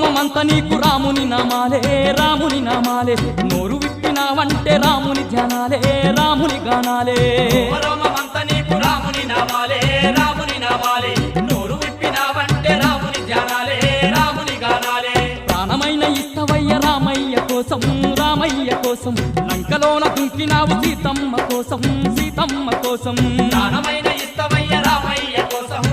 రోమమంత నీకు రాముని నామాలే రాముని నామాలే నోరు విప్పినావంటే రాముని ధ్యానాలే రాముని గానాలే రోమమంత నీకు రాముని నామాలే రాముని నామాలే నోరు విప్పినావంటే రాముని ధ్యానాలే రాముని గానాలే ప్రాణమైన ఇస్తవయ్య రామయ్య కోసం రామయ్య కోసం లంకలోన దుంకినావు సీతమ్మ కోసం సీతమ్మ కోసం ప్రాణమైన ఇస్తవయ్య రామయ్య కోసం